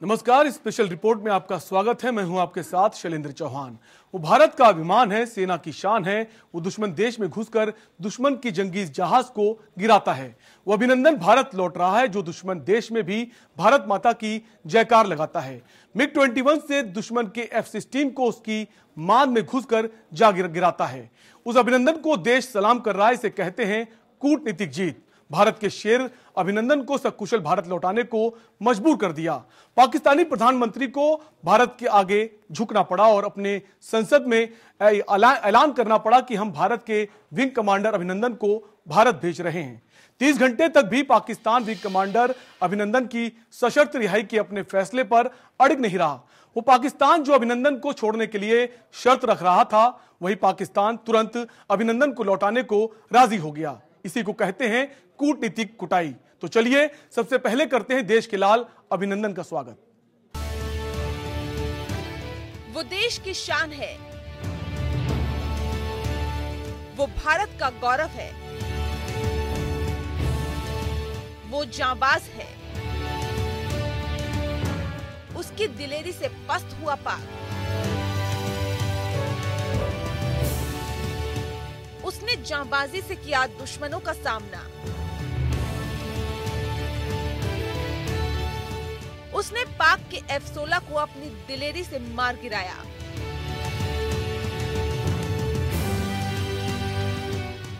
नमस्कार, special report में आपका स्वागत है। मैं हूं आपके साथ शैलेंद्र चौहान। वो भारत का अभिमान है, सेना की शान है। वो दुश्मन देश में घुसकर दुश्मन की जंगी जहाज को गिराता है। वो अभिनंदन भारत लौट रहा है, जो दुश्मन देश में भी भारत माता की जयकार लगाता है। MiG-21 से दुश्मन के F-16 को उसकी मान में घुसकर जा गिराता है। उस अभिनंदन को देश सलाम कर रहा है। इसे कहते हैं कूटनीतिक जीत। भारत के शेर अभिनंदन को सकुशल भारत लौटाने को मजबूर कर दिया। पाकिस्तानी प्रधानमंत्री को भारत के आगे झुकना पड़ा और अपने संसद में ऐलान करना पड़ा कि हम भारत के विंग कमांडर अभिनंदन को भारत भेज रहे हैं। 30 घंटे तक भी पाकिस्तान विंग कमांडर अभिनंदन की सशर्त रिहाई के अपने फैसले पर अड़िग नहीं रहा। वो पाकिस्तान जो अभिनंदन को छोड़ने के लिए शर्त रख रहा था, वही पाकिस्तान तुरंत अभिनंदन को लौटाने को राजी हो गया। इसी को कहते हैं कूटनीतिक कुटाई। तो चलिए सबसे पहले करते हैं देश के लाल अभिनंदन का स्वागत। वो देश की शान है, वो भारत का गौरव है, वो जांबाज है। उसकी दिलेरी से पस्त हुआ पाक, उसने जांबाजी से किया दुश्मनों का सामना। उसने पाक के F-16 को अपनी दिलेरी से मार गिराया।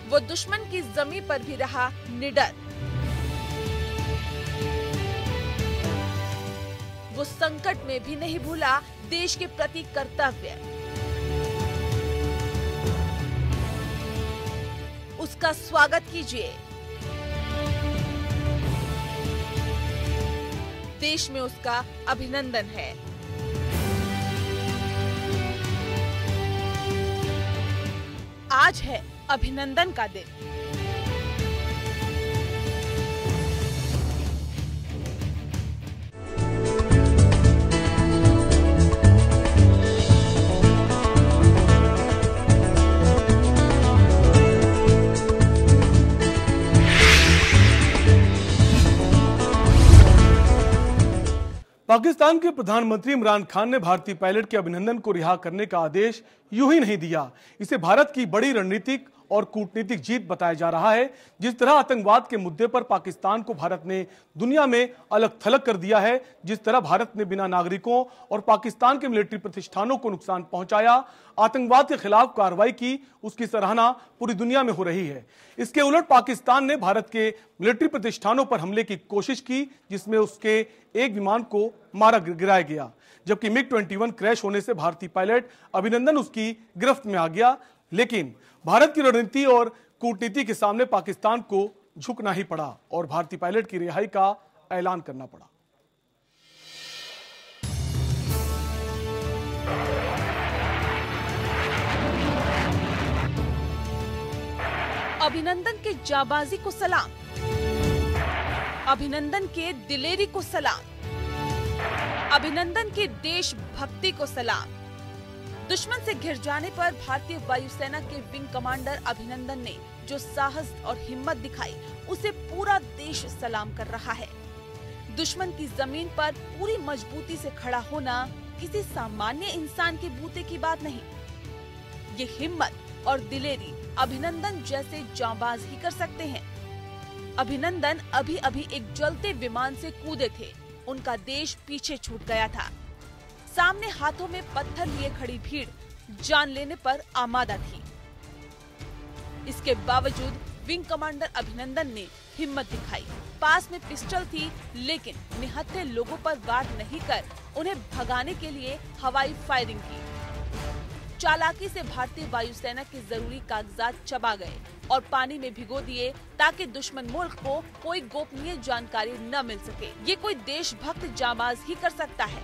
वो दुश्मन की जमीन पर भी रहा निडर। वो संकट में भी नहीं भूला देश के प्रति कर्तव्य। उसका स्वागत कीजिए। देश में उसका अभिनंदन है। आज है अभिनंदन का दिन। पाकिस्तान के प्रधानमंत्री इमरान खान ने भारतीय पायलट के अभिनंदन को रिहा करने का आदेश यूं ही नहीं दिया। इसे भारत की बड़ी रणनीतिक और कूटनीतिक जीत बताया जा रहा है। जिस तरह आतंकवाद के मुद्दे पर पाकिस्तान को भारत ने दुनिया में अलग थलग कर दिया है, जिस तरह भारत ने बिना नागरिकों और पाकिस्तान के मिलिट्री प्रतिष्ठानों को नुकसान पहुंचाया, आतंकवाद के खिलाफ कार्रवाई की, उसकी सराहना पूरी दुनिया में हो रही है। इसके उलट पाकिस्तान ने भारत के मिलिट्री प्रतिष्ठानों पर हमले की कोशिश की, जिसमें उसके एक विमान को मारा गिराया गया, जबकि MiG-21 क्रैश होने से भारतीय पायलट अभिनंदन उसकी गिरफ्त में आ गया। लेकिन भारत की रणनीति और कूटनीति के सामने पाकिस्तान को झुकना ही पड़ा और भारतीय पायलट की रिहाई का ऐलान करना पड़ा। अभिनंदन के जाबाजी को सलाम, अभिनंदन के दिलेरी को सलाम, अभिनंदन के देशभक्ति को सलाम। दुश्मन से घिर जाने पर भारतीय वायुसेना के विंग कमांडर अभिनंदन ने जो साहस और हिम्मत दिखाई, उसे पूरा देश सलाम कर रहा है। दुश्मन की जमीन पर पूरी मजबूती से खड़ा होना किसी सामान्य इंसान के बूते की बात नहीं। ये हिम्मत और दिलेरी अभिनंदन जैसे जांबाज ही कर सकते हैं। अभिनंदन अभी अभी एक जलते विमान से कूदे थे। उनका देश पीछे छूट गया था। सामने हाथों में पत्थर लिए खड़ी भीड़ जान लेने पर आमादा थी। इसके बावजूद विंग कमांडर अभिनंदन ने हिम्मत दिखाई। पास में पिस्टल थी, लेकिन निहत्थे लोगों पर वार नहीं कर उन्हें भगाने के लिए हवाई फायरिंग की। चालाकी से भारतीय वायुसेना के जरूरी कागजात चबा गए और पानी में भिगो दिए, ताकि दुश्मन मुल्क को कोई गोपनीय जानकारी न मिल सके। ये कोई देशभक्त जांबाज ही कर सकता है।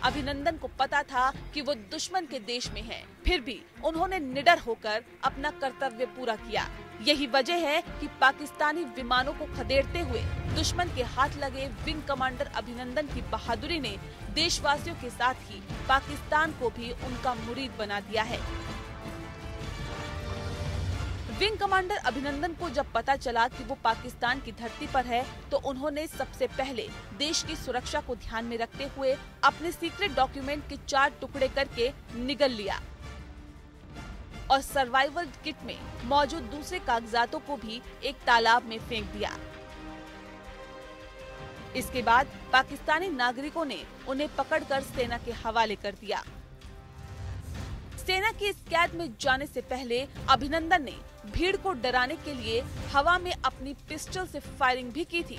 अभिनंदन को पता था कि वो दुश्मन के देश में है, फिर भी उन्होंने निडर होकर अपना कर्तव्य पूरा किया। यही वजह है कि पाकिस्तानी विमानों को खदेड़ते हुए दुश्मन के हाथ लगे विंग कमांडर अभिनंदन की बहादुरी ने देशवासियों के साथ ही पाकिस्तान को भी उनका मुरीद बना दिया है। विंग कमांडर अभिनंदन को जब पता चला कि वो पाकिस्तान की धरती पर है, तो उन्होंने सबसे पहले देश की सुरक्षा को ध्यान में रखते हुए अपने सीक्रेट डॉक्यूमेंट के 4 टुकड़े करके निगल लिया और सर्वाइवल किट में मौजूद दूसरे कागजातों को भी एक तालाब में फेंक दिया। इसके बाद पाकिस्तानी नागरिकों ने उन्हें पकड़कर सेना के हवाले कर दिया। सेना की इस कैद में जाने से पहले अभिनंदन ने भीड़ को डराने के लिए हवा में अपनी पिस्टल से फायरिंग भी की थी।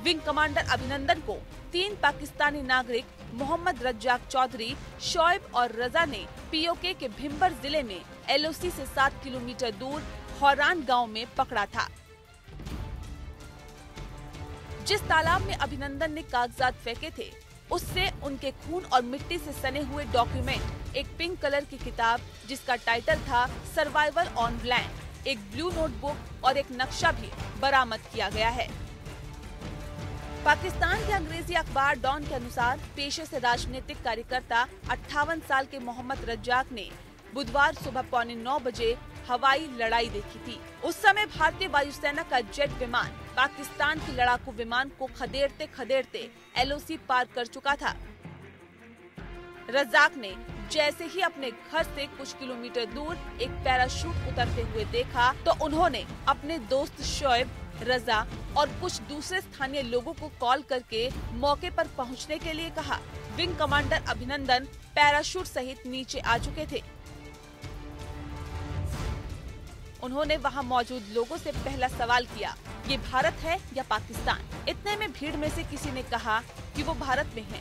विंग कमांडर अभिनंदन को 3 पाकिस्तानी नागरिक मोहम्मद रज्जाक चौधरी, शोएब और रजा ने पीओके के भिम्बर जिले में एलओसी से 7 किलोमीटर दूर हौरान गांव में पकड़ा था। जिस तालाब में अभिनंदन ने कागजात फेंके थे, उससे उनके खून और मिट्टी से सने हुए डॉक्यूमेंट, एक पिंक कलर की किताब जिसका टाइटल था सर्वाइवल ऑन लैंड, एक ब्लू नोटबुक और एक नक्शा भी बरामद किया गया है। पाकिस्तान के अंग्रेजी अखबार डॉन के अनुसार पेशे से राजनीतिक कार्यकर्ता 58 साल के मोहम्मद रज्जाक ने बुधवार सुबह 8:45 बजे हवाई लड़ाई देखी थी। उस समय भारतीय वायुसेना का जेट विमान पाकिस्तान की लड़ाकू विमान को खदेड़ते खदेड़ते एलओसी पार कर चुका था। रज्जाक ने जैसे ही अपने घर से कुछ किलोमीटर दूर एक पैराशूट उतरते हुए देखा, तो उन्होंने अपने दोस्त शोएब, रजा और कुछ दूसरे स्थानीय लोगों को कॉल करके मौके पर पहुंचने के लिए कहा। विंग कमांडर अभिनंदन पैराशूट सहित नीचे आ चुके थे। उन्होंने वहां मौजूद लोगों से पहला सवाल किया, ये भारत है या पाकिस्तान? इतने में भीड़ में से किसी ने कहा कि वो भारत में है।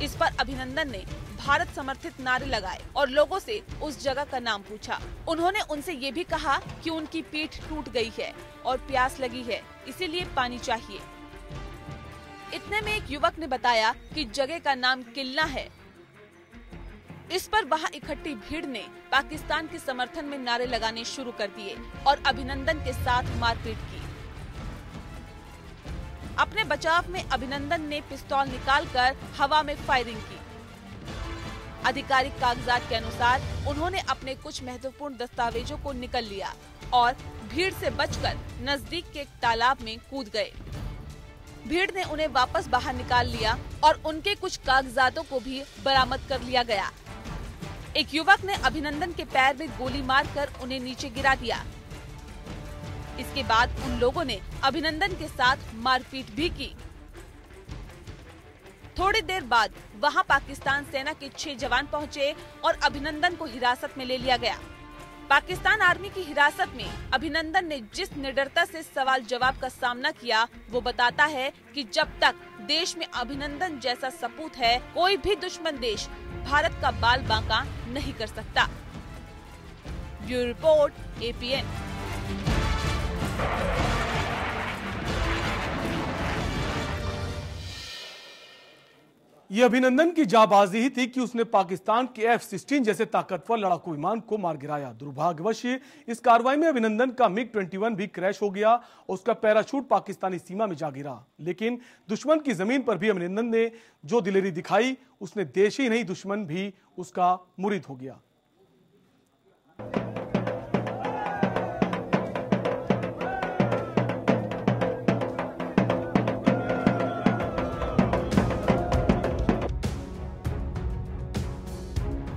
इस पर अभिनंदन ने भारत समर्थित नारे लगाए और लोगों से उस जगह का नाम पूछा। उन्होंने उनसे ये भी कहा कि उनकी पीठ टूट गई है और प्यास लगी है, इसीलिए पानी चाहिए। इतने में एक युवक ने बताया कि जगह का नाम किल्ला है। इस पर वहां इकट्ठी भीड़ ने पाकिस्तान के समर्थन में नारे लगाने शुरू कर दिए और अभिनंदन के साथ मारपीट की। अपने बचाव में अभिनंदन ने पिस्तौल निकालकर हवा में फायरिंग की। आधिकारिक कागजात के अनुसार उन्होंने अपने कुछ महत्वपूर्ण दस्तावेजों को निकल लिया और भीड़ से बचकर नजदीक के एक तालाब में कूद गए। भीड़ ने उन्हें वापस बाहर निकाल लिया और उनके कुछ कागजातों को भी बरामद कर लिया गया। एक युवक ने अभिनंदन के पैर में गोली मारकर उन्हें नीचे गिरा दिया। इसके बाद उन लोगों ने अभिनंदन के साथ मारपीट भी की। थोड़ी देर बाद वहां पाकिस्तान सेना के 6 जवान पहुंचे और अभिनंदन को हिरासत में ले लिया गया। पाकिस्तान आर्मी की हिरासत में अभिनंदन ने जिस निडरता से सवाल जवाब का सामना किया, वो बताता है कि जब तक देश में अभिनंदन जैसा सपूत है, कोई भी दुश्मन देश भारत का बाल बांका नहीं कर सकता। Bureau report, APN। ये अभिनंदन की जाबाजी ही थी कि उसने पाकिस्तान के F-16 जैसे ताकतवर लड़ाकू विमान को मार गिराया। दुर्भाग्यवश इस कार्रवाई में अभिनंदन का MiG-21 भी क्रैश हो गया और उसका पैराशूट पाकिस्तानी सीमा में जा गिरा। लेकिन दुश्मन की जमीन पर भी अभिनंदन ने जो दिलेरी दिखाई, उसने देश ही नहीं दुश्मन भी उसका मुरीद हो गया।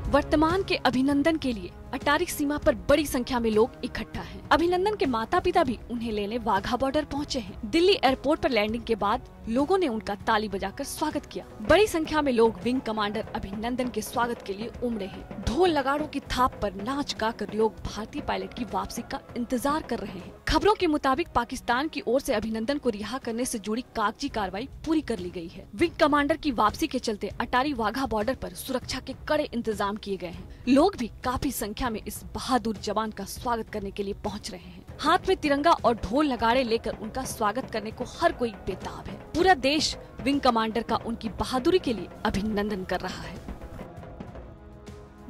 वर्तमान के अभिनंदन के लिए अटारी सीमा पर बड़ी संख्या में लोग इकट्ठा हैं। अभिनंदन के माता पिता भी उन्हें लेने वाघा बॉर्डर पहुंचे हैं। दिल्ली एयरपोर्ट पर लैंडिंग के बाद लोगों ने उनका ताली बजाकर स्वागत किया। बड़ी संख्या में लोग विंग कमांडर अभिनंदन के स्वागत के लिए उमड़े हैं। ढोल नगाड़ों की थाप पर नाच गाकर लोग भारतीय पायलट की वापसी का इंतजार कर रहे हैं। खबरों के मुताबिक पाकिस्तान की ओर से अभिनंदन को रिहा करने से जुड़ी कागजी कार्रवाई पूरी कर ली गई है। विंग कमांडर की वापसी के चलते अटारी वाघा बॉर्डर पर सुरक्षा के कड़े इंतजाम किए गए हैं। लोग भी काफी संख्या में इस बहादुर जवान का स्वागत करने के लिए पहुंच रहे हैं। हाथ में तिरंगा और ढोल नगाड़े लेकर उनका स्वागत करने को हर कोई बेताब है। पूरा देश विंग कमांडर का उनकी बहादुरी के लिए अभिनंदन कर रहा है।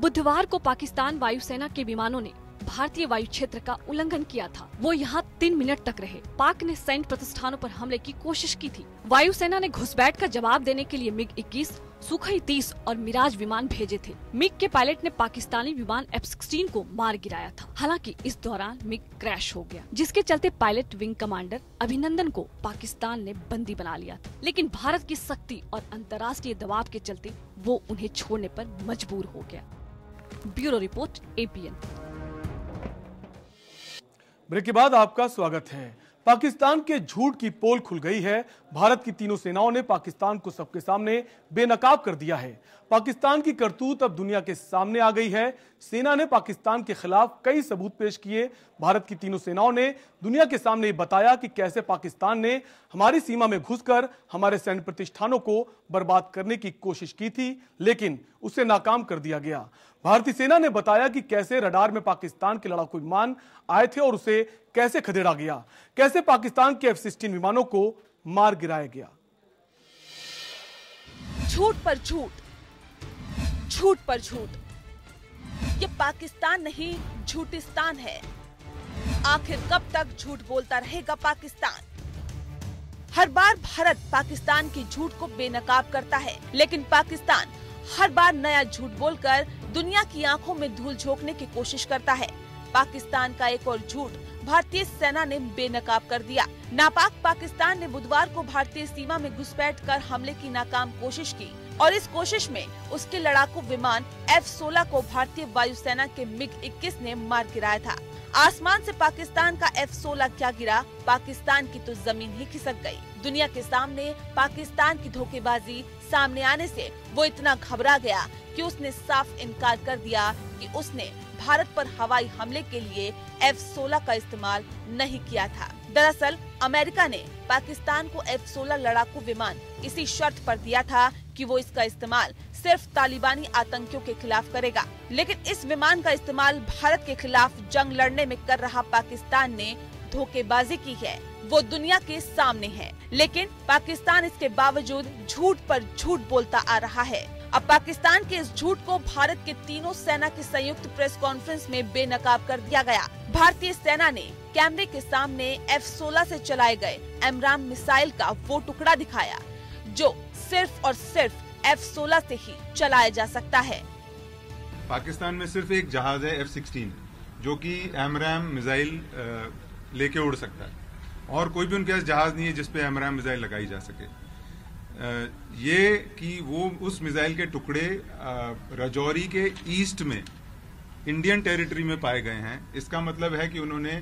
बुधवार को पाकिस्तान वायुसेना के विमानों ने भारतीय वायु क्षेत्र का उल्लंघन किया था। वो यहाँ 3 मिनट तक रहे। पाक ने सैन्य प्रतिष्ठानों पर हमले की कोशिश की थी। वायुसेना ने घुसपैठ का जवाब देने के लिए MiG-21, सुखोई 30 और मिराज विमान भेजे थे। मिग के पायलट ने पाकिस्तानी विमान F-16 को मार गिराया था। हालांकि इस दौरान मिग क्रैश हो गया, जिसके चलते पायलट विंग कमांडर अभिनंदन को पाकिस्तान ने बंदी बना लिया था। लेकिन भारत की सख्ती और अंतर्राष्ट्रीय दबाव के चलते वो उन्हें छोड़ने पर मजबूर हो गया। Bureau report, APN। ब्रेक के बाद आपका स्वागत है। पाकिस्तान के झूठ की पोल खुल गई है। भारत की तीनों सेनाओं ने पाकिस्तान को सबके सामने बेनकाब कर दिया है। पाकिस्तान की करतूत अब दुनिया के सामने आ गई है। सेना ने पाकिस्तान के खिलाफ कई सबूत पेश किए। भारत की तीनों सेनाओं ने दुनिया के सामने बताया कि कैसे पाकिस्तान ने हमारी सीमा में घुसकर हमारे सैन्य प्रतिष्ठानों को बर्बाद करने की कोशिश की थी, लेकिन उसे नाकाम कर दिया गया। भारतीय सेना ने बताया कि कैसे रडार में पाकिस्तान के लड़ाकू विमान आए थे और उसे कैसे खदेड़ा गया, कैसे पाकिस्तान के F-16 विमानों को मार गिराया गया। झूठ पर झूठ, झूठ पर झूठ, ये पाकिस्तान नहीं झूठिस्तान है। आखिर कब तक झूठ बोलता रहेगा पाकिस्तान? हर बार भारत पाकिस्तान की झूठ को बेनकाब करता है, लेकिन पाकिस्तान हर बार नया झूठ बोलकर दुनिया की आंखों में धूल झोंकने की कोशिश करता है। पाकिस्तान का एक और झूठ भारतीय सेना ने बेनकाब कर दिया। नापाक पाकिस्तान ने बुधवार को भारतीय सीमा में घुसपैठ कर हमले की नाकाम कोशिश की और इस कोशिश में उसके लड़ाकू विमान F-16 को भारतीय वायुसेना के MiG-21 ने मार गिराया था। आसमान से पाकिस्तान का F-16 क्या गिरा, पाकिस्तान की तो जमीन ही खिसक गई। दुनिया के सामने पाकिस्तान की धोखेबाजी सामने आने से वो इतना घबरा गया कि उसने साफ इनकार कर दिया कि उसने भारत पर हवाई हमले के लिए F-16 का इस्तेमाल नहीं किया था। दरअसल अमेरिका ने पाकिस्तान को F-16 लड़ाकू विमान इसी शर्त पर दिया था कि वो इसका इस्तेमाल सिर्फ तालिबानी आतंकियों के खिलाफ करेगा, लेकिन इस विमान का इस्तेमाल भारत के खिलाफ जंग लड़ने में कर रहा पाकिस्तान ने धोखेबाजी की है। वो दुनिया के सामने है, लेकिन पाकिस्तान इसके बावजूद झूठ पर झूठ बोलता आ रहा है। अब पाकिस्तान के इस झूठ को भारत के तीनों सेना की संयुक्त प्रेस कॉन्फ्रेंस में बेनकाब कर दिया गया। भारतीय सेना ने कैमरे के सामने F-16 से चलाए गए एमराम मिसाइल का वो टुकड़ा दिखाया जो सिर्फ और सिर्फ F-16 से ही चलाया जा सकता है। पाकिस्तान में सिर्फ एक जहाज है F-16 जो कि एमराम मिसाइल लेके उड़ सकता है, और कोई भी उनके पास जहाज नहीं है जिसपे एमराम मिसाइल लगाई जा सके। ये कि वो उस मिसाइल के टुकड़े राजौरी के ईस्ट में इंडियन टेरिटरी में पाए गए हैं, इसका मतलब है कि उन्होंने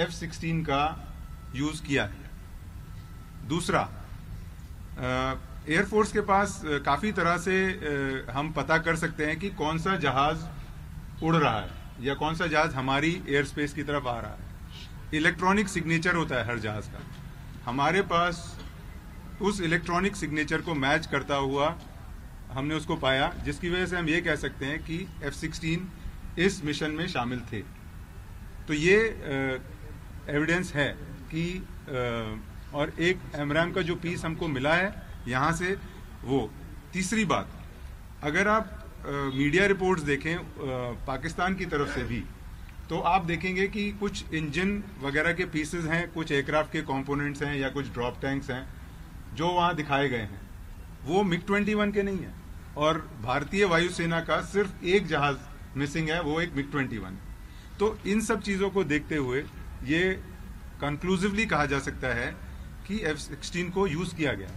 F-16 का यूज किया है। दूसरा, एयरफोर्स के पास काफी तरह से हम पता कर सकते हैं कि कौन सा जहाज उड़ रहा है या कौन सा जहाज हमारी एयर स्पेस की तरफ आ रहा है। इलेक्ट्रॉनिक सिग्नेचर होता है हर जहाज का। हमारे पास उस इलेक्ट्रॉनिक सिग्नेचर को मैच करता हुआ हमने उसको पाया, जिसकी वजह से हम ये कह सकते हैं कि F-16 इस मिशन में शामिल थे। तो ये एविडेंस है कि और एक एमराम का जो पीस हमको मिला है यहाँ से वो। तीसरी बात, अगर आप मीडिया रिपोर्ट्स देखें पाकिस्तान की तरफ से भी, तो आप देखेंगे कि कुछ इंजन वगैरह के पीसेस हैं, कुछ एयरक्राफ्ट के कंपोनेंट्स हैं या कुछ ड्रॉप टैंक्स हैं जो वहां दिखाए गए हैं, वो MiG-21 के नहीं है। और भारतीय वायुसेना का सिर्फ एक जहाज मिसिंग है, वो एक MiG-21। तो इन सब चीजों को देखते हुए ये कंक्लूसिवली कहा जा सकता है कि F-16 को यूज किया गया।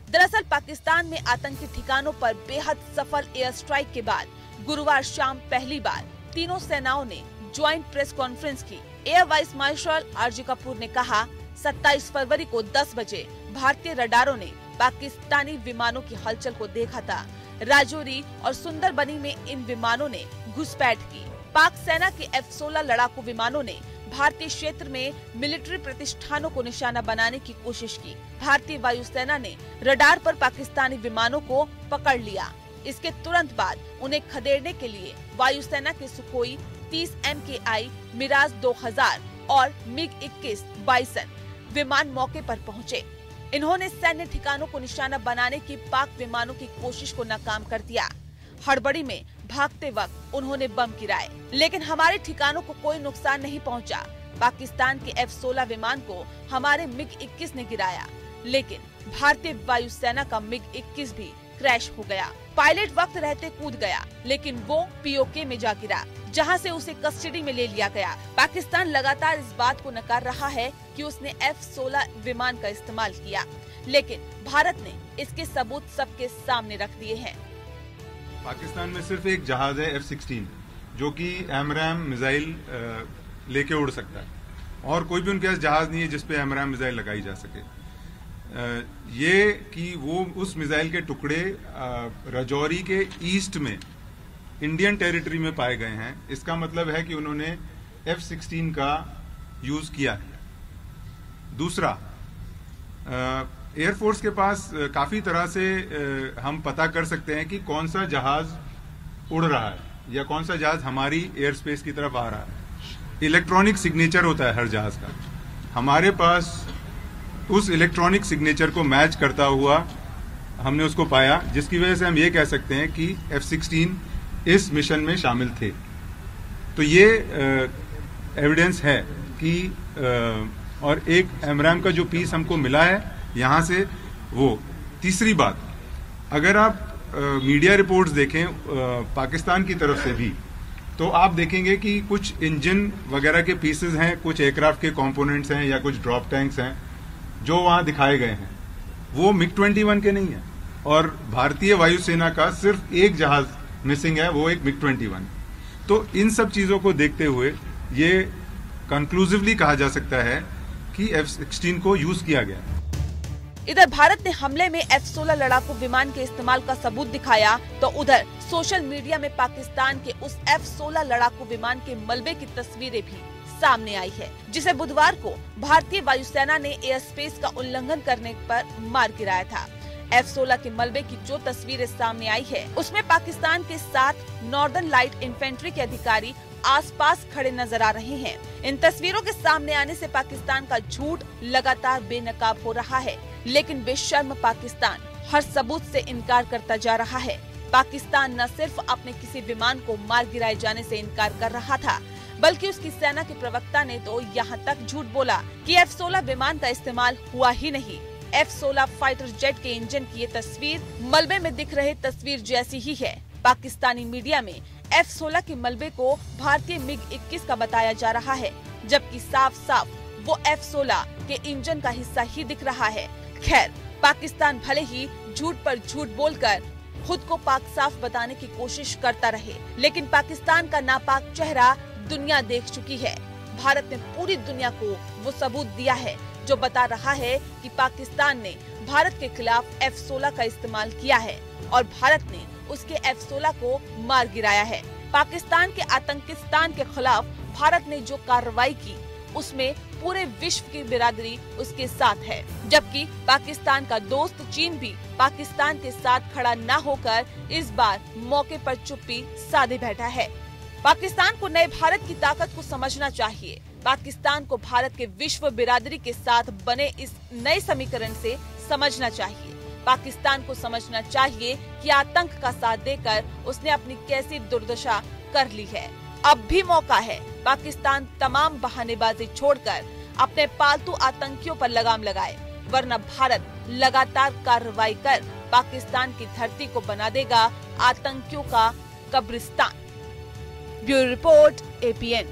दरअसल पाकिस्तान में आतंकी ठिकानों पर बेहद सफल एयर स्ट्राइक के बाद गुरुवार शाम पहली बार तीनों सेनाओं ने ज्वाइंट प्रेस कॉन्फ्रेंस की। Air vice marshal RG Kapoor ने कहा, 27 फरवरी को 10 बजे भारतीय रडारों ने पाकिस्तानी विमानों की हलचल को देखा था। राजौरी और सुंदरबनी में इन विमानों ने घुसपैठ की। पाक सेना के F-16 लड़ाकू विमानों ने भारतीय क्षेत्र में मिलिट्री प्रतिष्ठानों को निशाना बनाने की कोशिश की। भारतीय वायुसेना ने रडार पर पाकिस्तानी विमानों को पकड़ लिया। इसके तुरंत बाद उन्हें खदेड़ने के लिए वायुसेना के सुखोई 30 MKI, मिराज 2000 और MiG-21 बाइसन विमान मौके पर पहुंचे। इन्होंने सैन्य ठिकानों को निशाना बनाने की पाक विमानों की कोशिश को नाकाम कर दिया। हड़बड़ी में भागते वक्त उन्होंने बम गिराए, लेकिन हमारे ठिकानों को कोई नुकसान नहीं पहुंचा। पाकिस्तान के F-16 विमान को हमारे MiG-21 ने गिराया, लेकिन भारतीय वायुसेना का MiG-21 भी क्रैश हो गया। पायलट वक्त रहते कूद गया, लेकिन वो POK में जा गिरा, जहां से उसे कस्टडी में ले लिया गया। पाकिस्तान लगातार इस बात को नकार रहा है कि उसने F-16 विमान का इस्तेमाल किया, लेकिन भारत ने इसके सबूत सबके सामने रख दिए हैं। पाकिस्तान में सिर्फ एक जहाज है F-16 जो कि AMRAAM मिसाइल लेके उड़ सकता है, और कोई भी उनके पास जहाज नहीं है जिसपे AMRAAM मिसाइल लगाई जा सके। ये कि वो उस मिसाइल के टुकड़े राजौरी के ईस्ट में इंडियन टेरिटरी में पाए गए हैं, इसका मतलब है कि उन्होंने F-16 का यूज किया है। दूसरा, एयरफोर्स के पास काफी तरह से हम पता कर सकते हैं कि कौन सा जहाज उड़ रहा है या कौन सा जहाज हमारी एयर स्पेस की तरफ आ रहा है। इलेक्ट्रॉनिक सिग्नेचर होता है हर जहाज का। हमारे पास उस इलेक्ट्रॉनिक सिग्नेचर को मैच करता हुआ हमने उसको पाया, जिसकी वजह से हम ये कह सकते हैं कि F-16 इस मिशन में शामिल थे। तो ये एविडेंस है कि और एक AMRAAM का जो पीस हमको मिला है यहां से वो। तीसरी बात, अगर आप मीडिया रिपोर्ट्स देखें पाकिस्तान की तरफ से भी, तो आप देखेंगे कि कुछ इंजन वगैरह के पीसेस हैं, कुछ एयरक्राफ्ट के कंपोनेंट्स हैं या कुछ ड्रॉप टैंक्स हैं जो वहां दिखाए गए हैं, वो MiG-21 के नहीं है। और भारतीय वायुसेना का सिर्फ एक जहाज मिसिंग है, वो एक MiG-21। तो इन सब चीजों को देखते हुए ये कंक्लूसिवली कहा जा सकता है कि F-16 को यूज किया गया। इधर भारत ने हमले में F-16 लड़ाकू विमान के इस्तेमाल का सबूत दिखाया, तो उधर सोशल मीडिया में पाकिस्तान के उस F-16 लड़ाकू विमान के मलबे की तस्वीरें भी सामने आई है, जिसे बुधवार को भारतीय वायुसेना ने एयर स्पेस का उल्लंघन करने पर मार गिराया था। F-16 के मलबे की जो तस्वीरें सामने आई है, उसमें पाकिस्तान के 7 नॉर्दर्न लाइट इन्फेंट्री के अधिकारी आसपास खड़े नजर आ रहे हैं। इन तस्वीरों के सामने आने से पाकिस्तान का झूठ लगातार बेनकाब हो रहा है, लेकिन बेशर्म पाकिस्तान हर सबूत से इनकार करता जा रहा है। पाकिस्तान न सिर्फ अपने किसी विमान को मार गिराए जाने से इनकार कर रहा था, बल्कि उसकी सेना के प्रवक्ता ने तो यहाँ तक झूठ बोला कि F-16 विमान का इस्तेमाल हुआ ही नहीं। F-16 फाइटर जेट के इंजन की ये तस्वीर मलबे में दिख रहे तस्वीर जैसी ही है। पाकिस्तानी मीडिया में F-16 के मलबे को भारतीय MiG-21 का बताया जा रहा है, जबकि साफ साफ वो F-16 के इंजन का हिस्सा ही दिख रहा है। खैर, पाकिस्तान भले ही झूठ पर झूठ बोलकर खुद को पाक साफ बताने की कोशिश करता रहे, लेकिन पाकिस्तान का नापाक चेहरा दुनिया देख चुकी है। भारत ने पूरी दुनिया को वो सबूत दिया है जो बता रहा है कि पाकिस्तान ने भारत के खिलाफ F-16 का इस्तेमाल किया है और भारत ने उसके F-16 को मार गिराया है। पाकिस्तान के आतंकिस्तान के खिलाफ भारत ने जो कार्रवाई की, उसमें पूरे विश्व की बिरादरी उसके साथ है, जबकि पाकिस्तान का दोस्त चीन भी पाकिस्तान के साथ खड़ा न होकर इस बार मौके पर चुप्पी साधे बैठा है। पाकिस्तान को नए भारत की ताकत को समझना चाहिए। पाकिस्तान को भारत के विश्व बिरादरी के साथ बने इस नए समीकरण से समझना चाहिए। पाकिस्तान को समझना चाहिए कि आतंक का साथ देकर उसने अपनी कैसी दुर्दशा कर ली है। अब भी मौका है पाकिस्तान तमाम बहानेबाजी छोड़कर अपने पालतू आतंकियों पर लगाम लगाए, वरना भारत लगातार कार्रवाई कर पाकिस्तान की धरती को बना देगा आतंकियों का कब्रिस्तान। Bureau report APN।